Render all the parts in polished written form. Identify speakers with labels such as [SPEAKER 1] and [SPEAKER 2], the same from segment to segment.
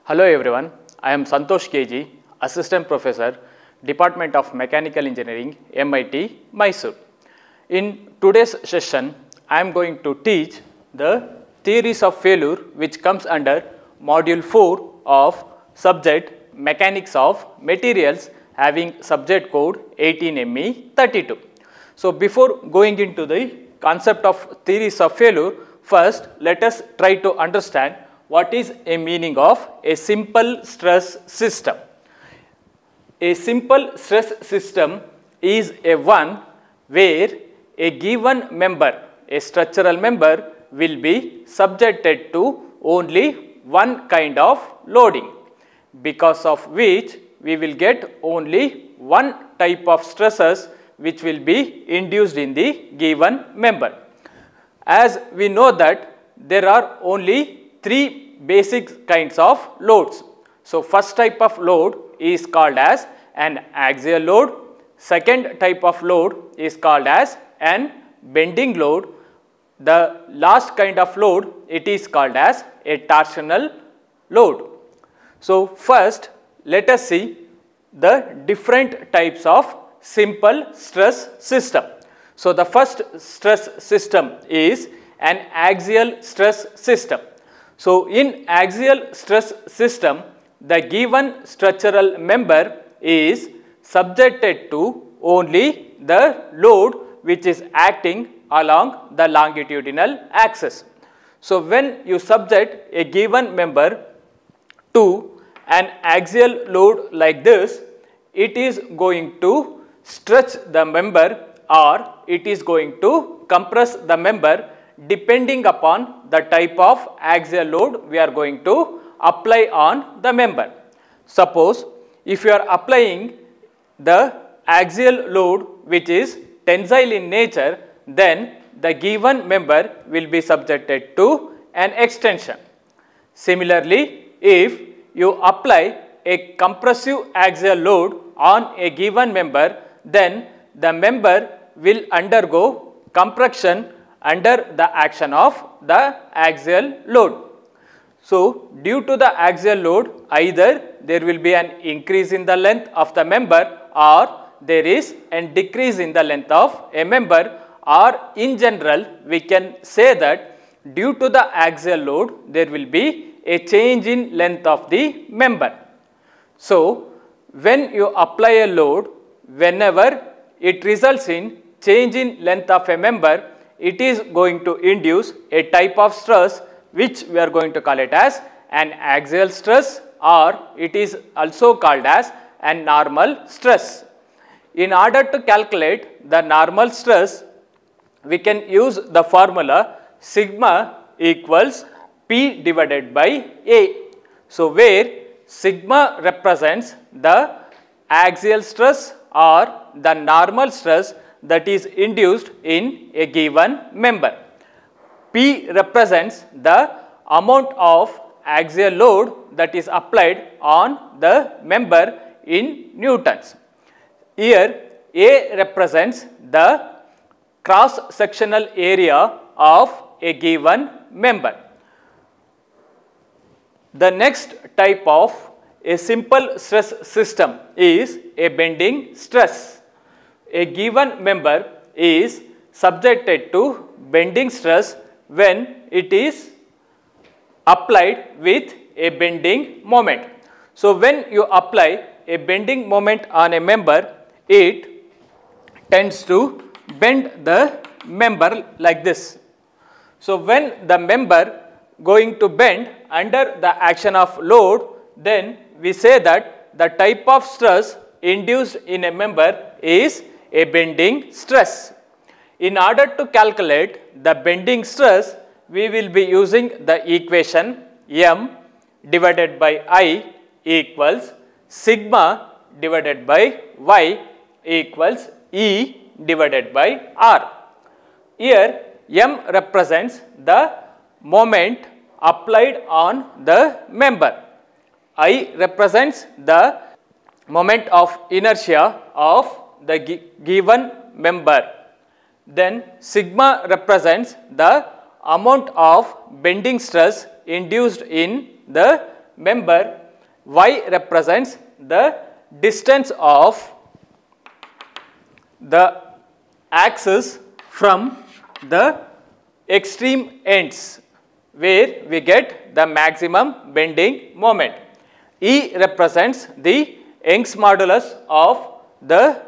[SPEAKER 1] Hello everyone, I am Santosh KG, Assistant Professor, Department of Mechanical Engineering, MIT, Mysore. In today's session, I am going to teach the theories of failure which comes under Module 4 of subject Mechanics of Materials having subject code 18ME32. So before going into the concept of theories of failure, first let us try to understand what is a meaning of a simple stress system. A simple stress system is a one where a given member, a structural member, will be subjected to only one kind of loading, because of which we will get only one type of stresses which will be induced in the given member. As we know that there are only three basic kinds of loads. So first type of load is called as an axial load, second type of load is called as an bending load, the last kind of load it is called as a torsional load. So first let us see the different types of simple stress system. So the first stress system is an axial stress system. So in axial stress system, the given structural member is subjected to only the load which is acting along the longitudinal axis. So when you subject a given member to an axial load like this, it is going to stretch the member or it is going to compress the member depending upon the type of axial load we are going to apply on the member. Suppose if you are applying the axial load which is tensile in nature, then the given member will be subjected to an extension. Similarly, if you apply a compressive axial load on a given member, then the member will undergo compression under the action of the axial load. So due to the axial load, either there will be an increase in the length of the member or there is a decrease in the length of a member, or in general we can say that due to the axial load there will be a change in length of the member. So when you apply a load, whenever it results in change in length of a member, it is going to induce a type of stress which we are going to call it as an axial stress, or it is also called as a normal stress. In order to calculate the normal stress, we can use the formula sigma equals P divided by A. So where sigma represents the axial stress or the normal stress that is induced in a given member. P represents the amount of axial load that is applied on the member in newtons. Here A represents the cross sectional area of a given member. The next type of a simple stress system is a bending stress. A given member is subjected to bending stress when it is applied with a bending moment. So when you apply a bending moment on a member, it tends to bend the member like this. So when the member going to bend under the action of load, then we say that the type of stress induced in a member is a bending stress. In order to calculate the bending stress, we will be using the equation M divided by I equals sigma divided by Y equals E divided by R. Here M represents the moment applied on the member. I represents the moment of inertia of the given member. Then sigma represents the amount of bending stress induced in the member, y represents the distance of the axis from the extreme ends where we get the maximum bending moment. E represents the Young's modulus of the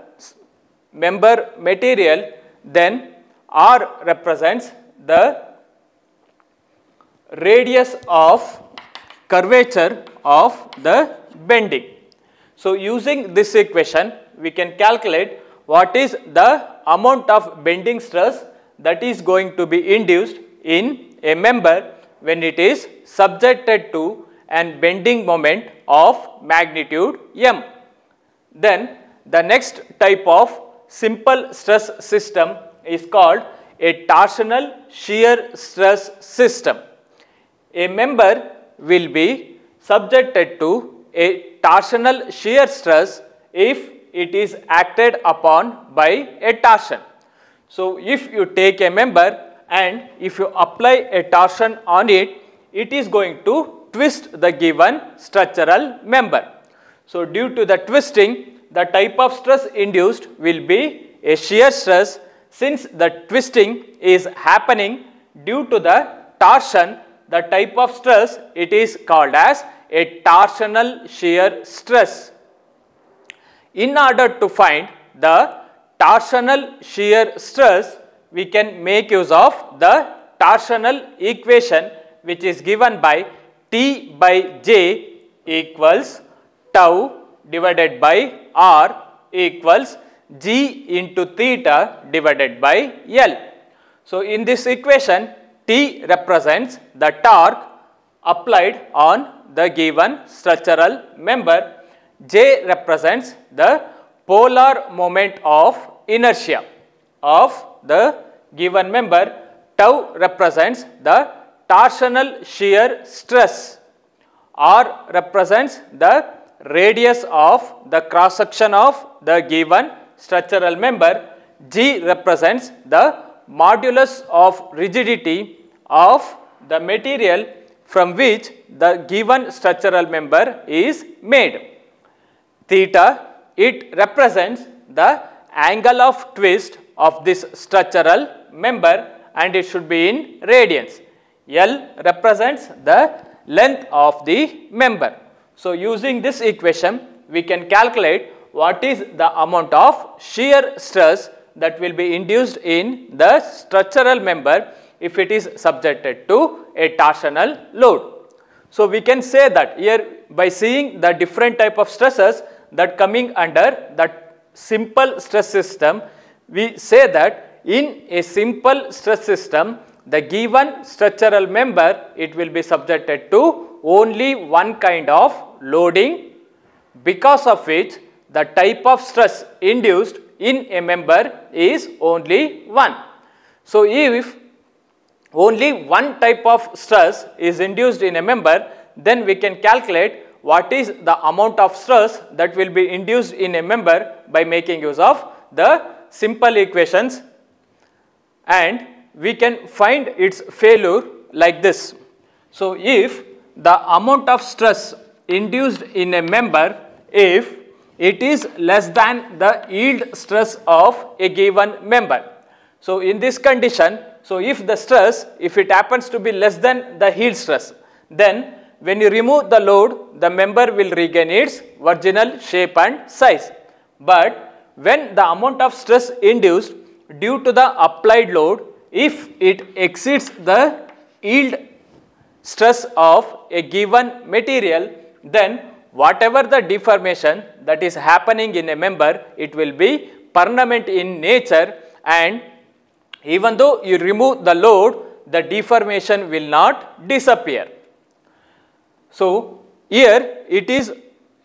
[SPEAKER 1] member material, then R represents the radius of curvature of the bending. So, using this equation we can calculate what is the amount of bending stress that is going to be induced in a member when it is subjected to an bending moment of magnitude m. Then the next type of simple stress system is called a torsional shear stress system. A member will be subjected to a torsional shear stress if it is acted upon by a torsion. So, if you take a member and if you apply a torsion on it, it is going to twist the given structural member. So, due to the twisting, the type of stress induced will be a shear stress. Since the twisting is happening due to the torsion, the type of stress it is called as a torsional shear stress. In order to find the torsional shear stress, we can make use of the torsional equation which is given by T by J equals tau divided by R equals G into theta divided by L. So, in this equation T represents the torque applied on the given structural member, J represents the polar moment of inertia of the given member, tau represents the torsional shear stress, R represents the radius of the cross section of the given structural member, G represents the modulus of rigidity of the material from which the given structural member is made. Theta, it represents the angle of twist of this structural member and it should be in radians. L represents the length of the member. So, using this equation we can calculate what is the amount of shear stress that will be induced in the structural member if it is subjected to a torsional load. So, we can say that here by seeing the different type of stresses that coming under that simple stress system, we say that in a simple stress system the given structural member it will be subjected to only one kind of loading, because of which the type of stress induced in a member is only one. So, if only one type of stress is induced in a member, then we can calculate what is the amount of stress that will be induced in a member by making use of the simple equations, and we can find its failure like this. So, if the amount of stress induced in a member, if it is less than the yield stress of a given member. So, in this condition, so if the stress, if it happens to be less than the yield stress, then when you remove the load, the member will regain its original shape and size. But when the amount of stress induced due to the applied load, if it exceeds the yield stress of a given material, then whatever the deformation that is happening in a member, it will be permanent in nature, and even though you remove the load, the deformation will not disappear. So, here it is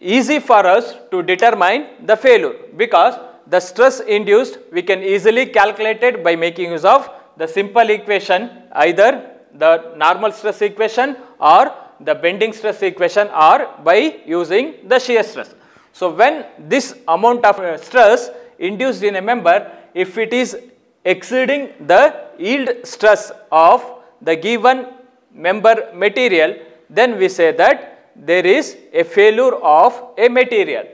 [SPEAKER 1] easy for us to determine the failure, because the stress induced we can easily calculate it by making use of the simple equation, either the normal stress equation or the bending stress equation, or by using the shear stress. So, when this amount of stress induced in a member, if it is exceeding the yield stress of the given member material, then we say that there is a failure of a material.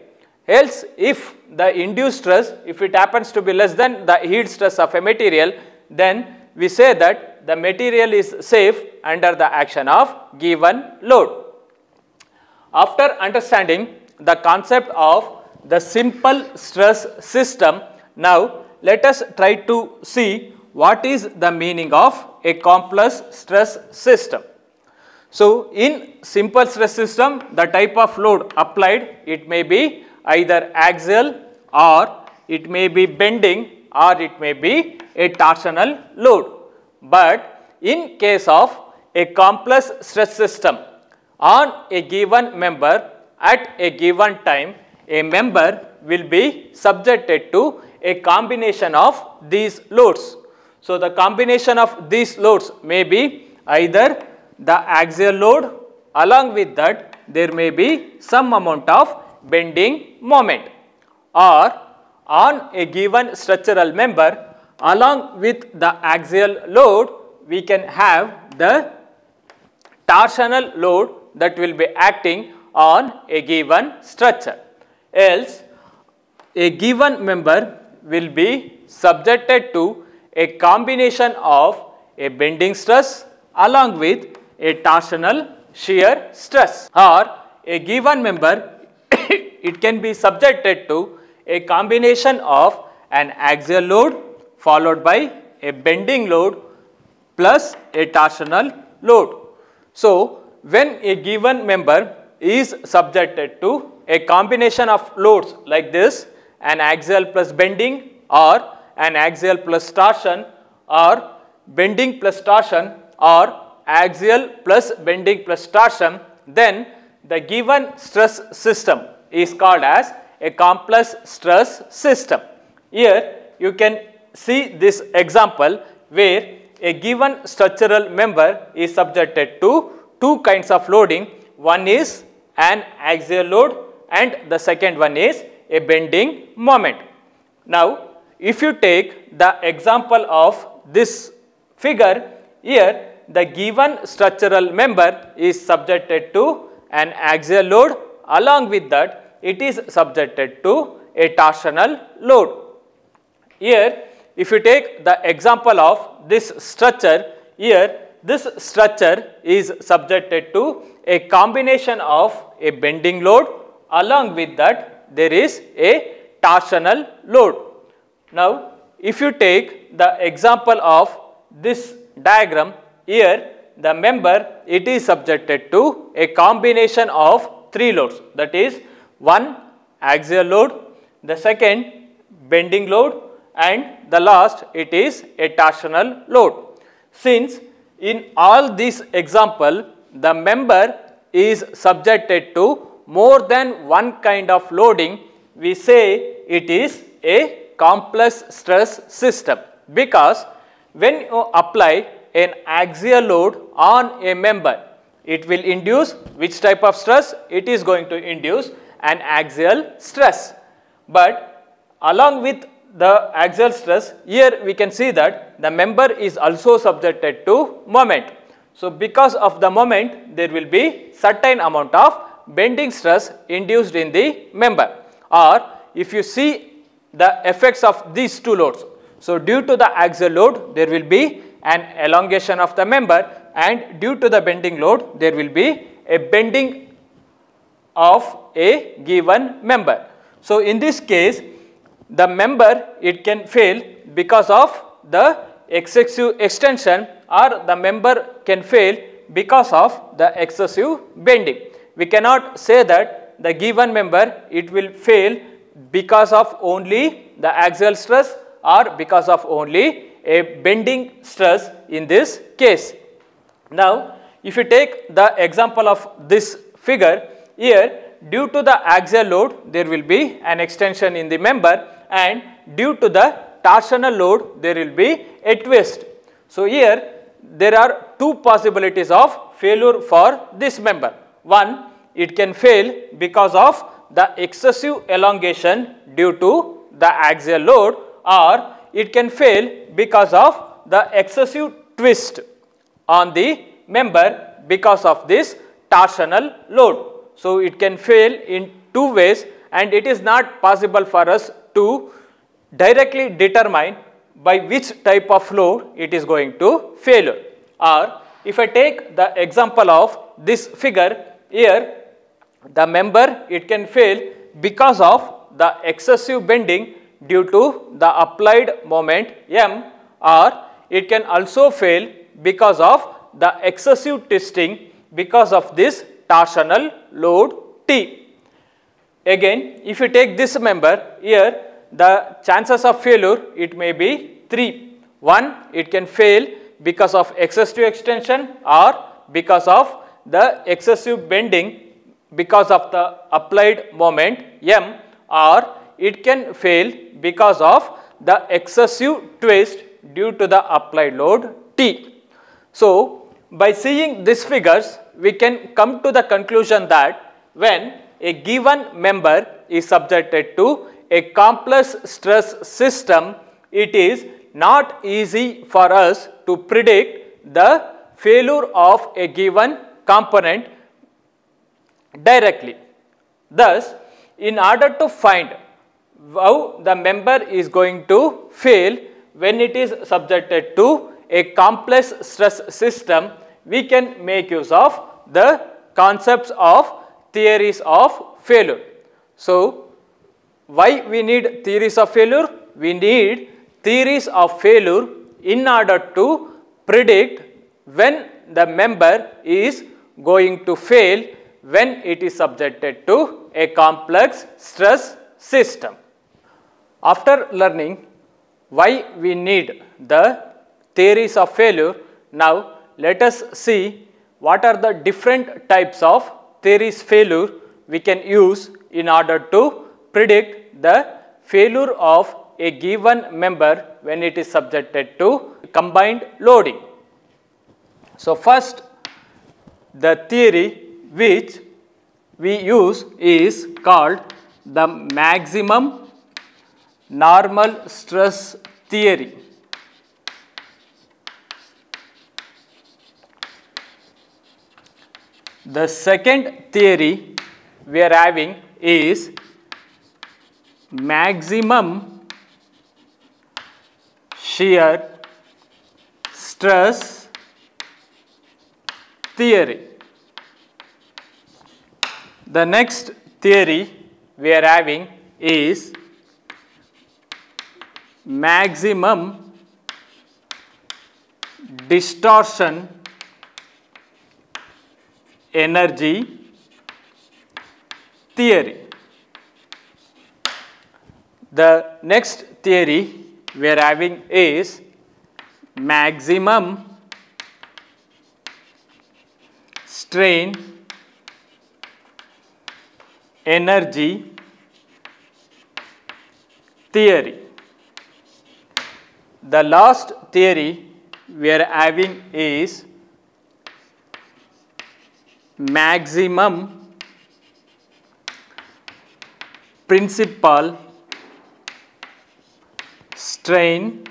[SPEAKER 1] Else, if the induced stress, if it happens to be less than the yield stress of a material, then we say that the material is safe under the action of given load. After understanding the concept of the simple stress system, now let us try to see what is the meaning of a complex stress system. So, in simple stress system, the type of load applied, it may be either axial, or it may be bending, or it may be a torsional load. But in case of a complex stress system, on a given member at a given time, a member will be subjected to a combination of these loads. So, the combination of these loads may be either the axial load, along with that there may be some amount of bending moment, or on a given structural member along with the axial load we can have the torsional load that will be acting on a given structure. Else, a given member will be subjected to a combination of a bending stress along with a torsional shear stress, or a given member it can be subjected to a combination of an axial load followed by a bending load plus a torsional load. So, when a given member is subjected to a combination of loads like this, an axial plus bending, or an axial plus torsion, or bending plus torsion, or axial plus bending plus torsion, then the given stress system is called as a complex stress system. Here you can see this example where a given structural member is subjected to two kinds of loading. One is an axial load and the second one is a bending moment. Now, if you take the example of this figure, here the given structural member is subjected to an axial load, along with that it is subjected to a torsional load. Here, if you take the example of this structure, here this structure is subjected to a combination of a bending load, along with that there is a torsional load. Now, if you take the example of this diagram, here the member it is subjected to a combination of three loads, that is one axial load, the second bending load, and the last it is a torsional load. Since in all these example the member is subjected to more than one kind of loading, we say it is a complex stress system, because when you apply an axial load on a member, it will induce which type of stress? It is going to induce an axial stress. But along with the axial stress, here we can see that the member is also subjected to moment. So, because of the moment, there will be certain amount of bending stress induced in the member. Or if you see the effects of these two loads, so due to the axial load there will be an elongation of the member, and due to the bending load there will be a bending of a given member. So, in this case the member it can fail because of the excessive extension, or the member can fail because of the excessive bending. We cannot say that the given member it will fail because of only the axial stress or because of only a bending stress in this case. Now, if you take the example of this figure, here due to the axial load there will be an extension in the member, and due to the torsional load there will be a twist. So, here there are two possibilities of failure for this member. One, it can fail because of the excessive elongation due to the axial load, or it can fail because of the excessive twist on the member because of this torsional load. So it can fail in two ways, and it is not possible for us to directly determine by which type of load it is going to fail. Or if I take the example of this figure here, the member, it can fail because of the excessive bending due to the applied moment M, or it can also fail because of the excessive twisting because of this torsional load T. Again, if you take this member here, the chances of failure, it may be 3. One, it can fail because of excessive extension or because of the excessive bending because of the applied moment M, or it can fail because of the excessive twist due to the applied load T. So, by seeing these figures, we can come to the conclusion that when a given member is subjected to a complex stress system, it is not easy for us to predict the failure of a given component directly. Thus, in order to find how the member is going to fail when it is subjected to a complex stress system, we can make use of the concepts of theories of failure. So, why we need theories of failure? We need theories of failure in order to predict when the member is going to fail when it is subjected to a complex stress system. After learning why we need the theories of failure, now let us see what are the different types of theories failure we can use in order to predict the failure of a given member when it is subjected to combined loading. So, first, the theory which we use is called the maximum normal stress theory. The second theory we are having is maximum shear stress theory. The next theory we are having is maximum distortion energy theory. The next theory we are having is maximum strain energy theory. The last theory we are having is maximum principal strain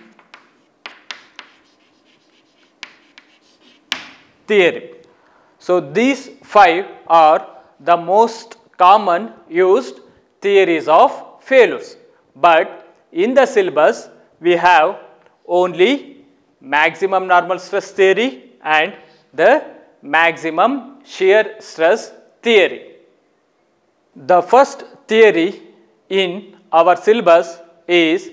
[SPEAKER 1] theory. So, these 5 are the most common used theories of failures, but in the syllabus we have only maximum normal stress theory and the maximum shear stress theory. The first theory in our syllabus is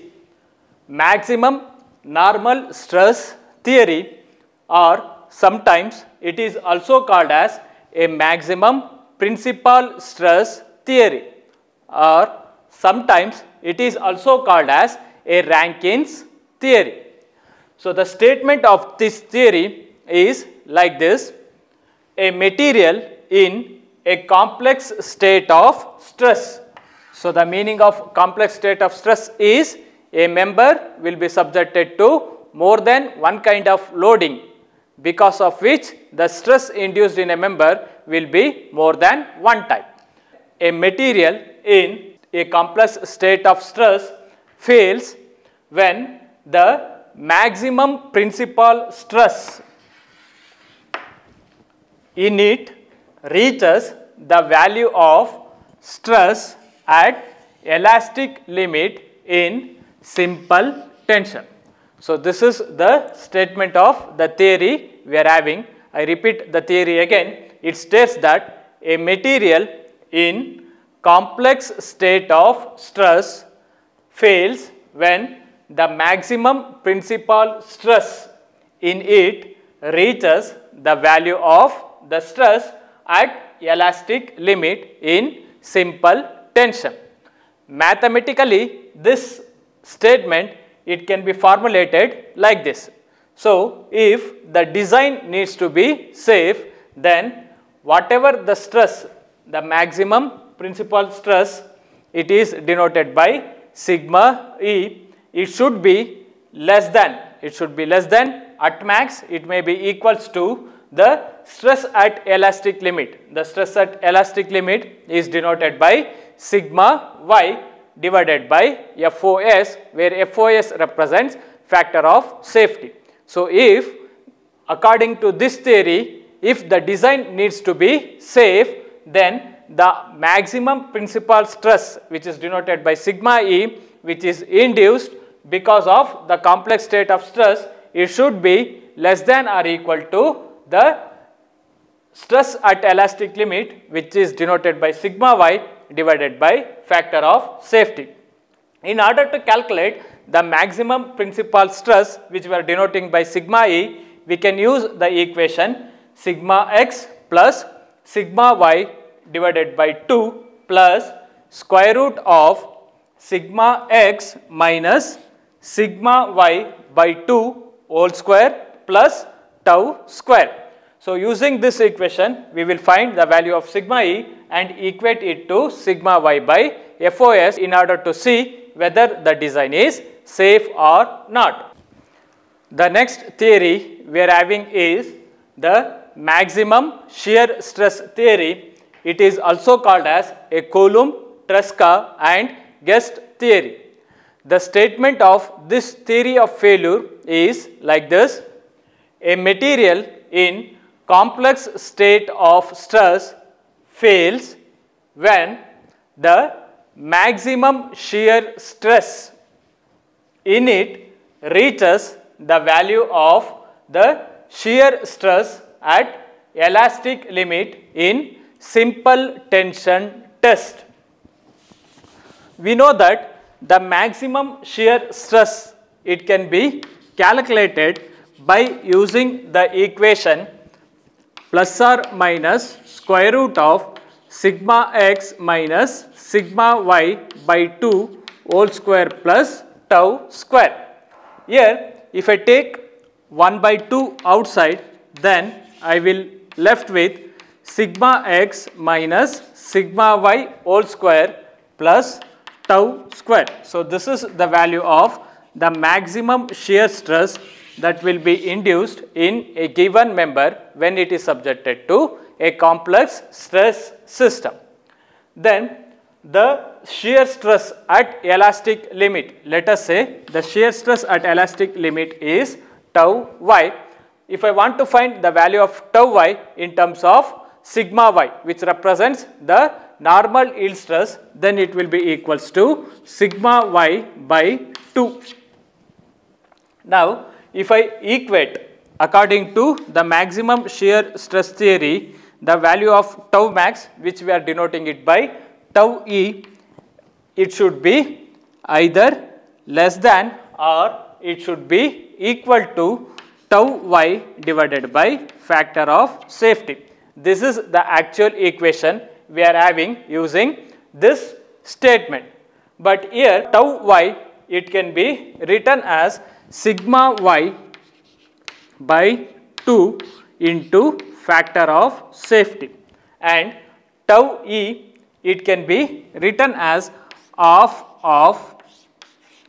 [SPEAKER 1] maximum normal stress theory, or sometimes it is also called as a maximum principal stress theory, or sometimes it is also called as a Rankine's theory. So, the statement of this theory is like this: a material in a complex state of stress. So, the meaning of complex state of stress is a member will be subjected to more than one kind of loading, because of which the stress induced in a member will be more than one type. A material in a complex state of stress fails when the maximum principal stress in it reaches the value of stress at elastic limit in simple tension. So this is the statement of the theory we are having. I repeat the theory again. It states that a material in complex state of stress fails when the maximum principal stress in it reaches the value of the stress at elastic limit in simple tension. Mathematically, this statement, it can be formulated like this. So if the design needs to be safe, then whatever the stress, the maximum principal stress, it is denoted by sigma E. It should be less than, at max it may be equals to the stress at elastic limit. The stress at elastic limit is denoted by sigma Y divided by FOS, where FOS represents factor of safety. So if according to this theory, if the design needs to be safe, then the maximum principal stress, which is denoted by sigma E, which is induced because of the complex state of stress, it should be less than or equal to the stress at elastic limit, which is denoted by sigma Y divided by factor of safety. In order to calculate the maximum principal stress, which we are denoting by sigma E, we can use the equation sigma x plus sigma y divided by 2 plus square root of sigma x minus sigma y by 2 whole square plus tau square. So using this equation, we will find the value of sigma E and equate it to sigma y by FOS in order to see whether the design is safe or not. The next theory we are having is the maximum shear stress theory. It is also called as a Coulomb, Tresca and Guest theory. The statement of this theory of failure is like this: a material in complex state of stress fails when the maximum shear stress in it reaches the value of the shear stress at elastic limit in simple tension test. We know that the maximum shear stress, it can be calculated by using the equation plus or minus square root of sigma x minus sigma y by 2 whole square plus tau square. Here if I take 1 by 2 outside, then I will left with sigma x minus sigma y whole square plus tau square. So this is the value of the maximum shear stress that will be induced in a given member when it is subjected to a complex stress system. Then the shear stress at elastic limit, let us say the shear stress at elastic limit is tau y. If I want to find the value of tau y in terms of sigma y, which represents the normal yield stress, then it will be equals to sigma y by 2. Now if I equate according to the maximum shear stress theory, the value of tau max, which we are denoting it by tau e, it should be either less than or it should be equal to tau y divided by factor of safety. This is the actual equation we are having using this statement. But here tau y, it can be written as sigma y by 2 into factor of safety, and tau e, it can be written as half of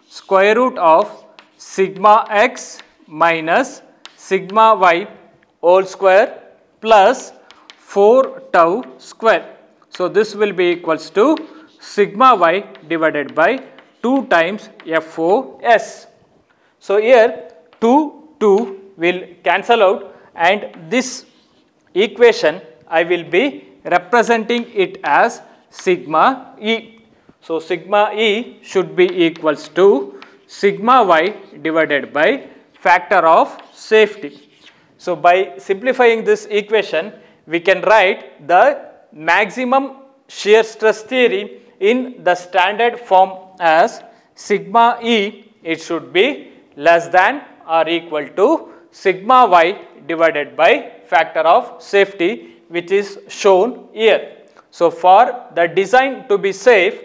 [SPEAKER 1] square root of sigma x minus sigma y whole square plus 4 tau square. So this will be equals to sigma y divided by 2 times FOS. So here 2 will cancel out, and this equation I will be representing it as sigma E. So, sigma E should be equals to sigma Y divided by factor of safety. So, by simplifying this equation, we can write the maximum shear stress theory in the standard form as sigma E, it should be less than or equal to sigma Y divided by factor of safety, which is shown here. So, for the design to be safe,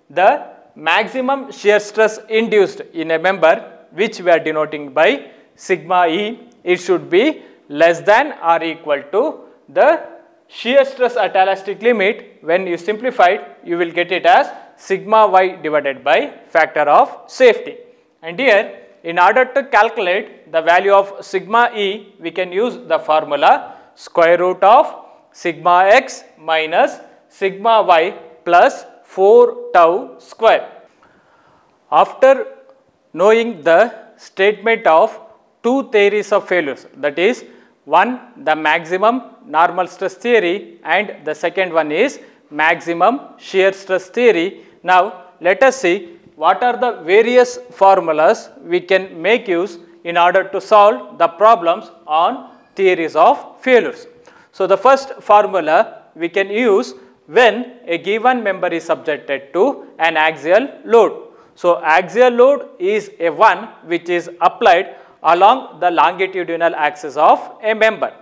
[SPEAKER 1] the maximum shear stress induced in a member, which we are denoting by sigma E, it should be less than or equal to the shear stress at elastic limit. When you simplify it, you will get it as sigma Y divided by factor of safety. And here, in order to calculate the value of sigma E, we can use the formula square root of sigma x minus sigma y plus 4 tau square. After knowing the statement of two theories of failures, that is, one, the maximum normal stress theory, and the second one is maximum shear stress theory. Now, let us see what are the various formulas we can make use in order to solve the problems on theories of failures. So, the first formula we can use when a given member is subjected to an axial load. So, axial load is a one which is applied along the longitudinal axis of a member.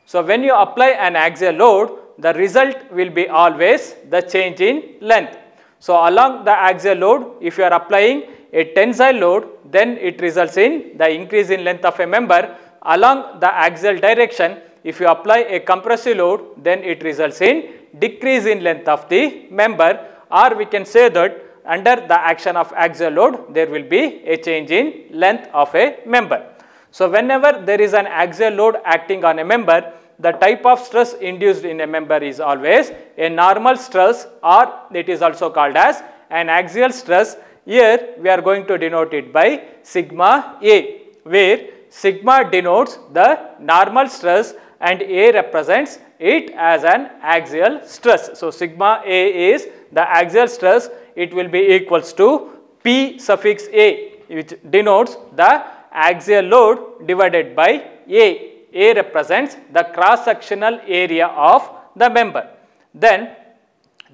[SPEAKER 1] So, when you apply an axial load, the result will be always the change in length. So, along the axial load, if you are applying a tensile load, then it results in the increase in length of a member. Along the axial direction, if you apply a compressive load, then it results in decrease in length of the member, or we can say that under the action of axial load, there will be a change in length of a member. So, whenever there is an axial load acting on a member, the type of stress induced in a member is always a normal stress, or it is also called as an axial stress. Here we are going to denote it by sigma A, where sigma denotes the normal stress and A represents it as an axial stress. So, sigma A is the axial stress. It will be equals to P suffix A, which denotes the axial load divided by A. A represents the cross-sectional area of the member. Then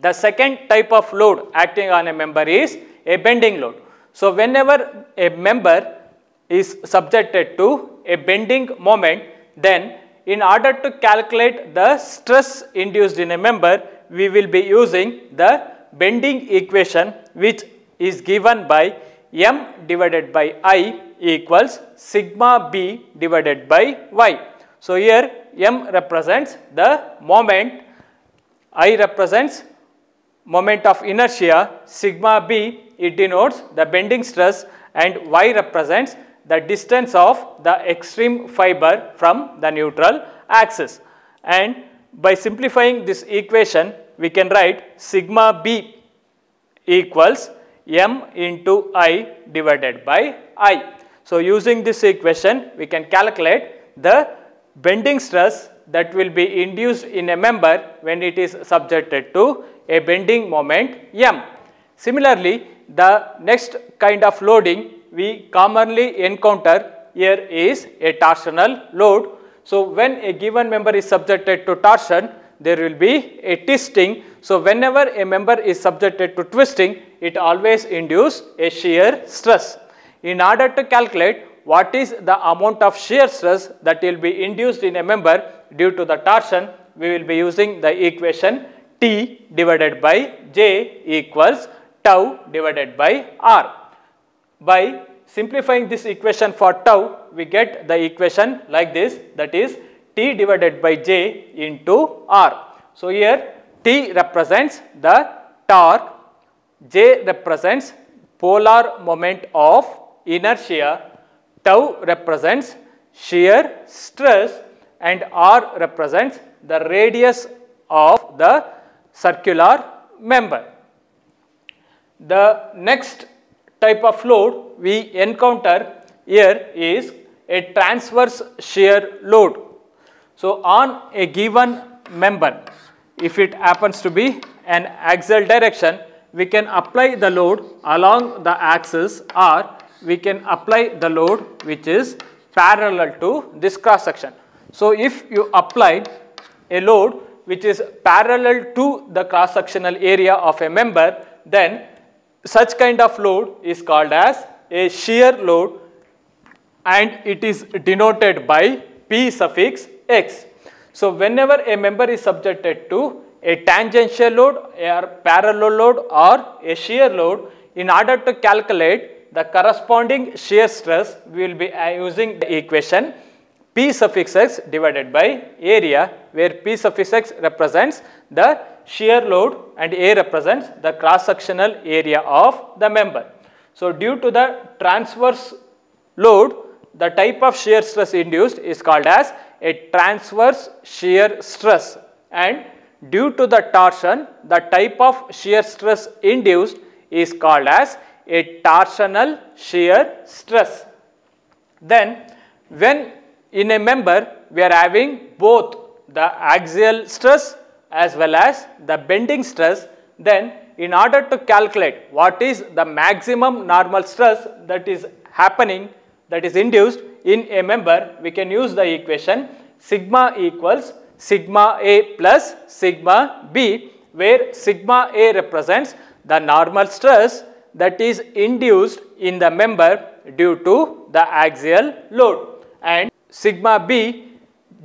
[SPEAKER 1] the second type of load acting on a member is a bending load. So, whenever a member is subjected to a bending moment, then in order to calculate the stress induced in a member, we will be using the bending equation, which is given by M divided by I equals sigma B divided by Y. So, here M represents the moment, I represents moment of inertia, sigma B it denotes the bending stress, and Y represents the distance of the extreme fiber from the neutral axis. And by simplifying this equation, we can write sigma B equals M into I divided by I. So, using this equation, we can calculate the bending stress that will be induced in a member when it is subjected to a bending moment M. Similarly, the next kind of loading we commonly encounter here is a torsional load. So, when a given member is subjected to torsion, there will be a twisting. So, whenever a member is subjected to twisting, it always induces a shear stress. In order to calculate what is the amount of shear stress that will be induced in a member due to the torsion, we will be using the equation T divided by J equals tau divided by R. By simplifying this equation for tau, we get the equation like this, that is T divided by J into R. So, here T represents the torque, J represents polar moment of inertia, tau represents shear stress, and R represents the radius of the circular member. The next type of load we encounter here is a transverse shear load. So, on a given member, if it happens to be an axial direction, we can apply the load along the axis, or we can apply the load which is parallel to this cross section. So if you apply a load which is parallel to the cross sectional area of a member, then such kind of load is called as a shear load, and it is denoted by P suffix x. So whenever a member is subjected to a tangential load, a parallel load, or a shear load, in order to calculate the corresponding shear stress, we will be using the equation P suffix x divided by area, where P suffix x represents the shear load and A represents the cross sectional area of the member. So due to the transverse load, the type of shear stress induced is called as a transverse shear stress, and due to the torsion, the type of shear stress induced is called as a torsional shear stress. Then when in a member we are having both the axial stress as well as the bending stress, then in order to calculate what is the maximum normal stress that is happening, that is induced in a member, we can use the equation sigma equals sigma A plus sigma B, where sigma A represents the normal stress that is induced in the member due to the axial load, and sigma B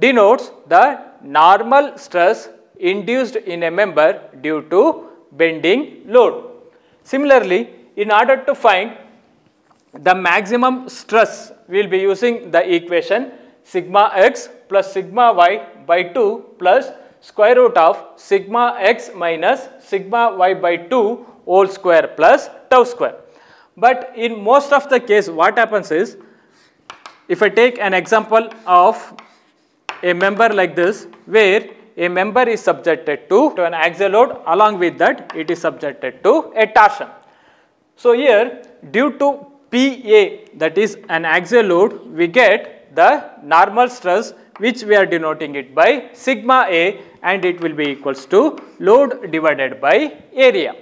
[SPEAKER 1] denotes the normal stress induced in a member due to bending load. Similarly, in order to find the maximum stress, we will be using the equation sigma x plus sigma y by 2 plus square root of sigma x minus sigma y by 2 whole square plus tau square. But in most of the case, what happens is, if I take an example of a member like this, where a member is subjected to an axial load, along with that it is subjected to a torsion. So here, due to PA, that is an axial load, we get the normal stress, which we are denoting it by sigma A, and it will be equals to load divided by area.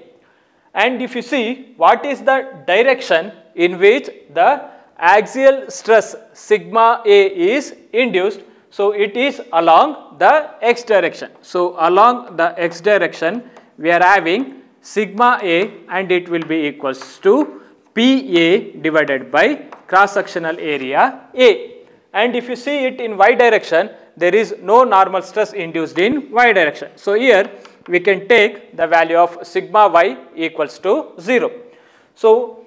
[SPEAKER 1] And if you see what is the direction in which the axial stress sigma A is induced, so it is along the x direction. So along the x direction, we are having sigma A, and it will be equals to PA divided by cross sectional area A. And if you see it in y direction, there is no normal stress induced in y direction. So here we can take the value of sigma y equals to 0. So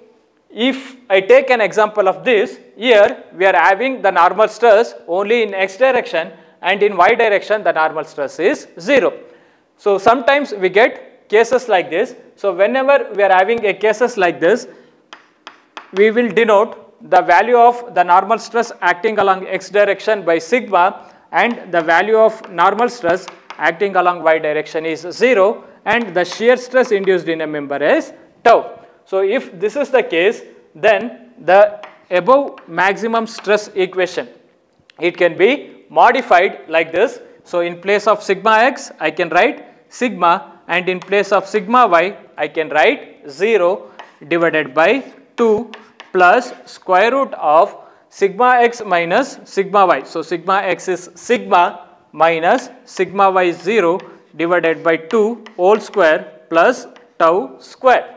[SPEAKER 1] if I take an example of this, here we are having the normal stress only in x direction, and in y direction the normal stress is 0. So sometimes we get cases like this. So whenever we are having a cases like this, we will denote the value of the normal stress acting along x direction by sigma, and the value of normal stress acting along y direction is 0, and the shear stress induced in a member is tau. So if this is the case, then the above maximum stress equation, it can be modified like this. So in place of sigma x, I can write sigma, and in place of sigma y, I can write 0 divided by 2 plus square root of sigma x minus sigma y. So sigma x is sigma minus sigma y is 0 divided by 2 whole square plus tau square.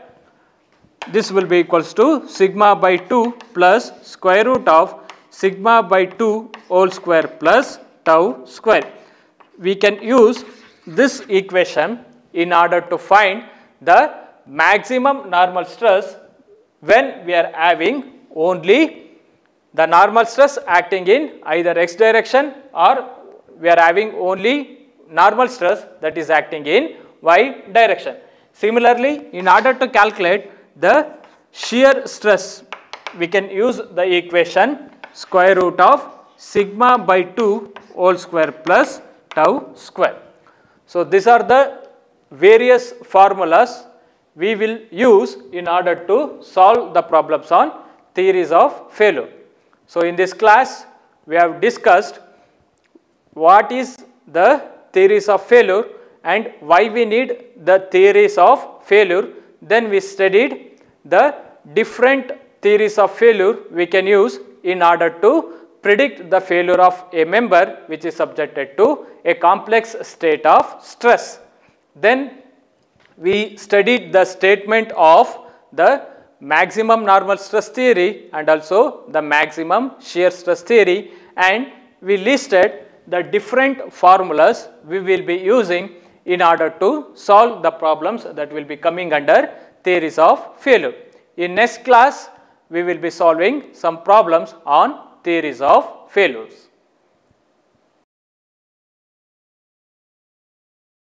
[SPEAKER 1] This will be equals to sigma by 2 plus square root of sigma by 2 whole square plus tau square. We can use this equation in order to find the maximum normal stress when we are having only the normal stress acting in either x direction, or we are having only normal stress that is acting in y direction. Similarly, in order to calculate the shear stress, we can use the equation square root of sigma by 2 whole square plus tau square. So these are the various formulas we will use in order to solve the problems on theories of failure. So in this class, we have discussed what is the theories of failure and why we need the theories of failure. Then we studied the different theories of failure we can use in order to predict the failure of a member which is subjected to a complex state of stress. Then we studied the statement of the maximum normal stress theory and also the maximum shear stress theory, and we listed the different formulas we will be using in order to solve the problems that will be coming under theories of failure. In next class, we will be solving some problems on theories of failures.